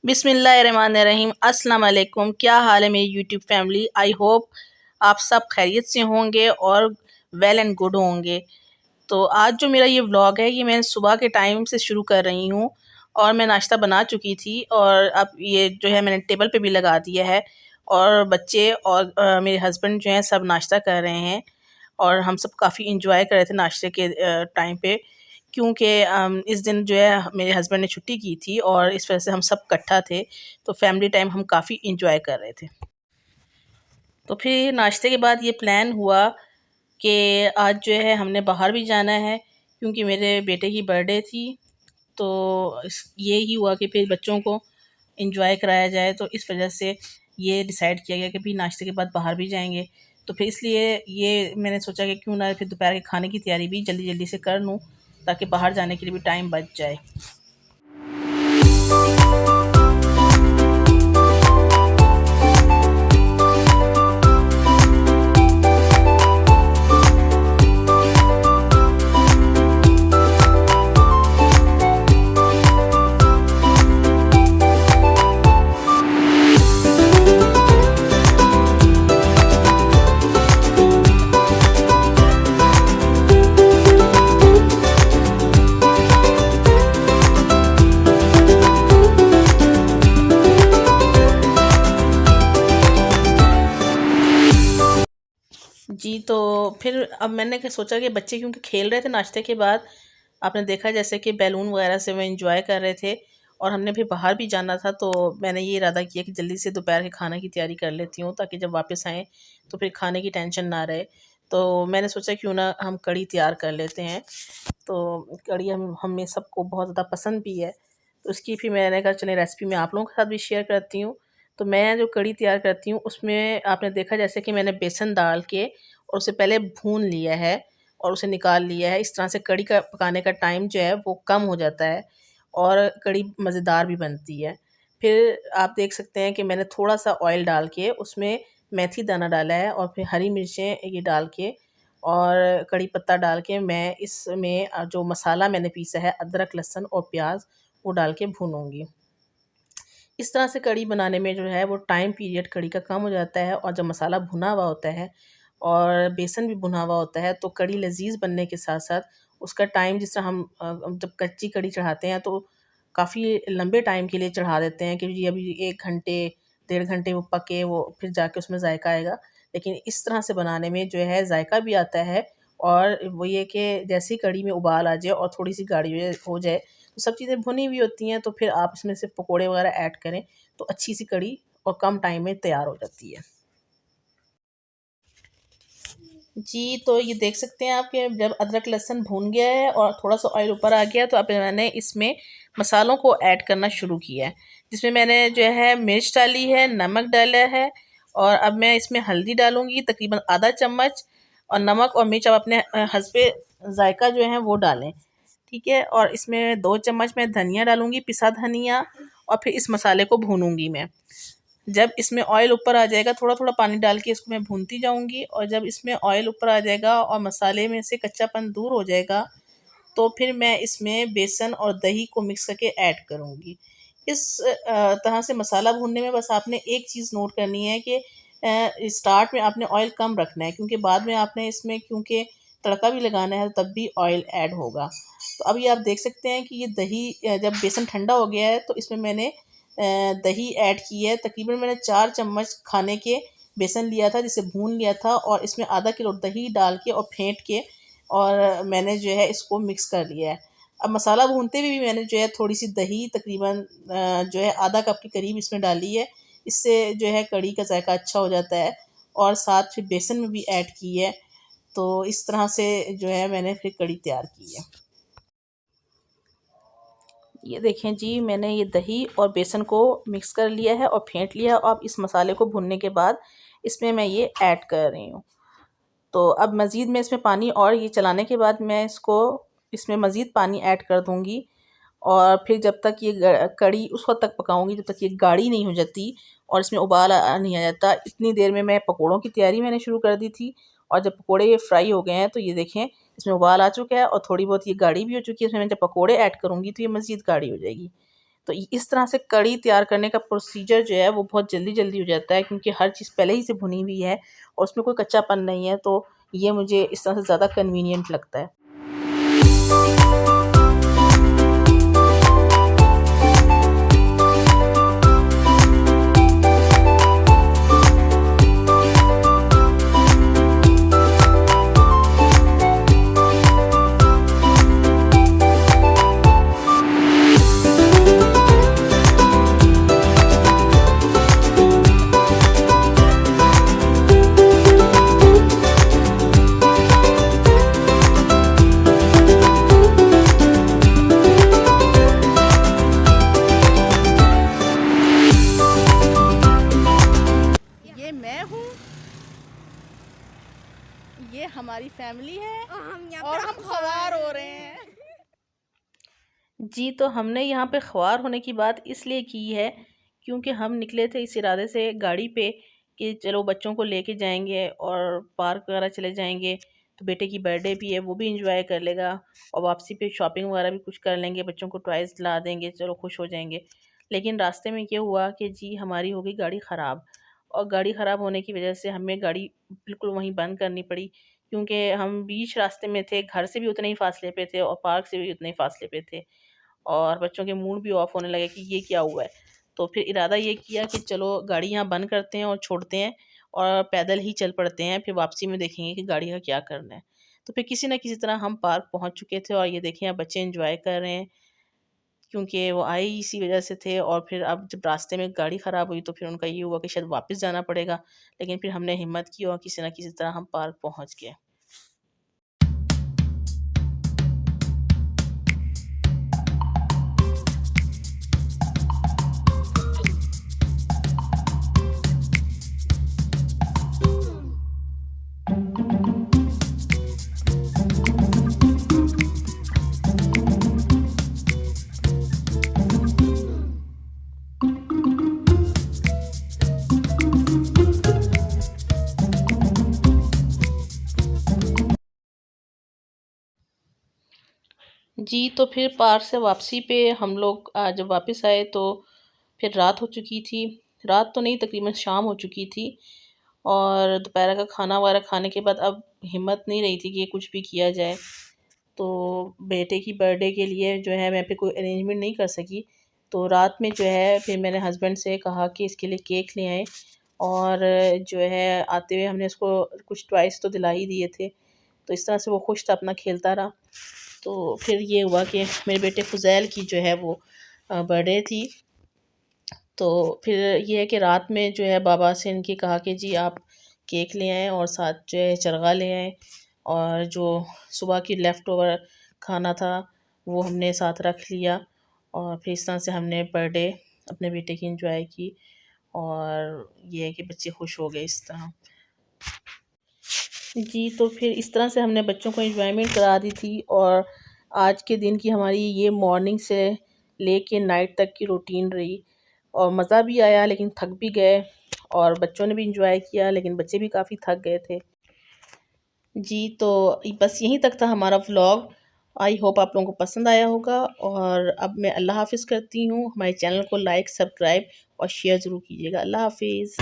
बिस्मिल्लाहिर्रहमानिर्रहीम। अस्सलाम वालेकुम। क्या हाल है मेरी यूट्यूब फैमिली। आई होप आप सब खैरियत से होंगे और वेल एंड गुड होंगे। तो आज जो मेरा ये व्लॉग है ये मैं सुबह के टाइम से शुरू कर रही हूँ और मैं नाश्ता बना चुकी थी और अब ये जो है मैंने टेबल पे भी लगा दिया है और बच्चे और मेरे हस्बैंड जो हैं सब नाश्ता कर रहे हैं और हम सब काफ़ी इंजॉय कर रहे थे नाश्ते के टाइम पे, क्योंकि इस दिन जो है मेरे हस्बैंड ने छुट्टी की थी और इस वजह से हम सब इकट्ठा थे, तो फैमिली टाइम हम काफ़ी इंजॉय कर रहे थे। तो फिर नाश्ते के बाद ये प्लान हुआ कि आज जो है हमने बाहर भी जाना है, क्योंकि मेरे बेटे की बर्थडे थी। तो ये ही हुआ कि फिर बच्चों को इंजॉय कराया जाए, तो इस वजह से ये डिसाइड किया गया कि भी नाश्ते के बाद बाहर भी जाएंगे। तो फिर इसलिए ये मैंने सोचा कि क्यों ना फिर दोपहर के खाने की तैयारी भी जल्दी जल्दी से कर लूँ, ताकि बाहर जाने के लिए भी टाइम बच जाए। जी, तो फिर अब मैंने सोचा कि बच्चे क्योंकि खेल रहे थे नाश्ते के बाद, आपने देखा जैसे कि बैलून वगैरह से वो एंजॉय कर रहे थे और हमने फिर बाहर भी जाना था, तो मैंने ये इरादा किया कि जल्दी से दोपहर के खाने की तैयारी कर लेती हूँ, ताकि जब वापस आएँ तो फिर खाने की टेंशन ना रहे। तो मैंने सोचा क्यों ना हम कढ़ी तैयार कर लेते हैं। तो कढ़ी हमें सबको बहुत ज़्यादा पसंद भी है, तो उसकी फिर मैंने कहा चलें रेसिपी मैं आप लोगों के साथ भी शेयर करती हूँ। तो मैं जो कढ़ी तैयार करती हूँ उसमें आपने देखा जैसे कि मैंने बेसन डाल के और उसे पहले भून लिया है और उसे निकाल लिया है। इस तरह से कढ़ी का पकाने का टाइम जो है वो कम हो जाता है और कढ़ी मज़ेदार भी बनती है। फिर आप देख सकते हैं कि मैंने थोड़ा-सा ऑयल डाल के उसमें मेथी दाना डाला है और फिर हरी मिर्चें ये डाल के और कड़ी पत्ता डाल के मैं इसमें जो मसाला मैंने पीसा है अदरक, लहसुन और प्याज़ वो डाल के भूनूँगी। इस तरह से कढ़ी बनाने में जो है वो टाइम पीरियड कढ़ी का कम हो जाता है और जब मसाला भुना हुआ होता है और बेसन भी भुना हुआ होता है, तो कढ़ी लज़ीज़ बनने के साथ-साथ उसका टाइम, जिस तरह हम जब कच्ची कढ़ी चढ़ाते हैं तो काफ़ी लंबे टाइम के लिए चढ़ा देते हैं कि जी अभी 1 घंटे, 1.5 घंटे वो पके, वो फिर जाके उसमें जायका आएगा। लेकिन इस तरह से बनाने में जो है जायका भी आता है और वो ये कि जैसे ही कढ़ी में उबाल आ जाए और थोड़ी-सी गाढ़ी हो जाए, तो सब चीज़ें भुनी हुई होती हैं, तो फिर आप इसमें सिर्फ़ पकोड़े वगैरह ऐड करें, तो अच्छी-सी कढ़ी और कम टाइम में तैयार हो जाती है। जी, तो ये देख सकते हैं आप कि जब अदरक लहसुन भून गया है और थोड़ा-सा ऑयल ऊपर आ गया, तो अब मैंने इसमें मसालों को ऐड करना शुरू किया है। जिसमें मैंने जो है मिर्च डाली है, नमक डाला है और अब मैं इसमें हल्दी डालूँगी तकरीबन आधा चम्मच, और नमक और मिर्च आप अपने हस्बे ज़ायक़ा जो है वो डालें, ठीक है? और इसमें 2 चम्मच मैं धनिया डालूँगी, पिसा धनिया, और फिर इस मसाले को भूनूँगी मैं। जब इसमें ऑयल ऊपर आ जाएगा, थोड़ा-थोड़ा पानी डाल के इसको मैं भूनती जाऊँगी, और जब इसमें ऑयल ऊपर आ जाएगा और मसाले में से कच्चापन दूर हो जाएगा, तो फिर मैं इसमें बेसन और दही को मिक्स करके ऐड करूँगी। इस तरह से मसाला भूनने में बस आपने एक चीज़ नोट करनी है कि स्टार्ट में आपने ऑयल कम रखना है, क्योंकि बाद में आपने इसमें क्योंकि तड़का भी लगाना है, तब भी ऑयल ऐड होगा। तो अभी आप देख सकते हैं कि ये दही जब बेसन ठंडा हो गया है, तो इसमें मैंने दही ऐड की है। तकरीबन मैंने 4 चम्मच खाने के बेसन लिया था, जिसे भून लिया था, और इसमें आधा किलो दही डाल के और फेंट के और मैंने जो है इसको मिक्स कर लिया है। अब मसाला भूनते हुए भी मैंने जो है थोड़ी-सी दही तकरीबन जो है आधा कप के करीब इसमें डाली है। इससे जो है कढ़ी का ज़ायका अच्छा हो जाता है, और साथ फिर बेसन में भी ऐड की है। तो इस तरह से जो है मैंने फिर कढ़ी तैयार की है। ये देखें जी, मैंने ये दही और बेसन को मिक्स कर लिया है और फेंट लिया है। अब इस मसाले को भुनने के बाद इसमें मैं ये ऐड कर रही हूँ। तो अब मज़ीद मैं इसमें पानी, और ये चलाने के बाद मैं इसमें मज़ीद पानी ऐड कर दूँगी, और फिर जब तक ये कढ़ी उस वक़्त तक पकाऊँगी जब तक ये गाढ़ी नहीं हो जाती और इसमें उबाल नहीं आ जाता। इतनी देर में मैं पकोड़ों की तैयारी मैंने शुरू कर दी थी, और जब पकोड़े ये फ्राई हो गए हैं, तो ये देखें इसमें उबाल आ चुका है और थोड़ी बहुत ये गाढ़ी भी हो चुकी है। इसमें मैं जब पकोड़े ऐड करूँगी तो ये मज़ीद गाढ़ी हो जाएगी। तो इस तरह से कड़ी तैयार करने का प्रोसीजर जो है वो बहुत जल्दी जल्दी हो जाता है, क्योंकि हर चीज़ पहले ही से भुनी हुई है और उसमें कोई कच्चापन नहीं है। तो ये मुझे इस तरह से ज़्यादा कन्वीनियंट लगता है। ये मैं हूँ, ये हमारी फैमिली है और हम ख्वार हो रहे हैं। जी, तो हमने यहाँ पे ख्वार होने की बात इसलिए की है क्योंकि हम निकले थे इस इरादे से गाड़ी पे कि चलो बच्चों को लेके जाएंगे और पार्क वगैरह चले जाएंगे, तो बेटे की बर्थडे भी है, वो भी इंजॉय कर लेगा और वापसी पे शॉपिंग वगैरह भी कुछ कर लेंगे, बच्चों को टॉयज़ ला देंगे, चलो खुश हो जाएंगे। लेकिन रास्ते में ये हुआ कि जी हमारी हो गई गाड़ी ख़राब, और गाड़ी ख़राब होने की वजह से हमें गाड़ी बिल्कुल वहीं बंद करनी पड़ी, क्योंकि हम बीच रास्ते में थे, घर से भी उतने ही फासले पे थे और पार्क से भी उतने ही फासले पे थे, और बच्चों के मूड भी ऑफ होने लगे कि ये क्या हुआ है। तो फिर इरादा ये किया कि चलो गाड़ी यहाँ बंद करते हैं और छोड़ते हैं और पैदल ही चल पड़ते हैं, फिर वापसी में देखेंगे कि गाड़ी का क्या करना है। तो फिर किसी न किसी तरह हम पार्क पहुँच चुके थे और ये देखें अब बच्चे एंजॉय कर रहे हैं, क्योंकि वो आए ही इसी वजह से थे। और फिर अब जब रास्ते में गाड़ी ख़राब हुई तो फिर उनका ये हुआ कि शायद वापस जाना पड़ेगा, लेकिन फिर हमने हिम्मत की और किसी न किसी तरह हम पार्क पहुँच गए। जी, तो फिर पार्क से वापसी पे हम लोग जब वापस आए तो फिर रात हो चुकी थी। रात तो नहीं, तकरीबन शाम हो चुकी थी, और दोपहर का खाना वगैरह खाने के बाद अब हिम्मत नहीं रही थी कि कुछ भी किया जाए। तो बेटे की बर्थडे के लिए जो है मैं पे कोई अरेंजमेंट नहीं कर सकी। तो रात में जो है फिर मैंने हस्बैंड से कहा कि इसके लिए केक ले आएँ, और जो है आते हुए हमने उसको कुछ टॉयज़ तो दिला ही दिए थे। तो इस तरह से वो खुश था, अपना खेलता रहा। तो फिर ये हुआ कि मेरे बेटे फ़ुज़ैल की जो है वो बर्थडे थी। तो फिर ये है कि रात में जो है बाबा से इनके कहा कि जी आप केक ले आएँ और साथ जो है चरगा ले आएँ, और जो सुबह की लेफ़्ट ओवर खाना था वो हमने साथ रख लिया, और फिर इस तरह से हमने बर्थडे अपने बेटे की एंजॉय की, और ये है कि बच्चे खुश हो गए इस तरह। जी, तो फिर इस तरह से हमने बच्चों को एंजॉयमेंट करा दी थी, और आज के दिन की हमारी ये मॉर्निंग से लेके नाइट तक की रूटीन रही, और मज़ा भी आया लेकिन थक भी गए, और बच्चों ने भी एंजॉय किया लेकिन बच्चे भी काफ़ी थक गए थे। जी, तो बस यहीं तक था हमारा व्लॉग। आई होप आप लोगों को पसंद आया होगा, और अब मैं अल्लाह हाफ़िज़ करती हूँ। हमारे चैनल को लाइक, सब्सक्राइब और शेयर ज़रूर कीजिएगा। अल्लाह हाफ़िज़।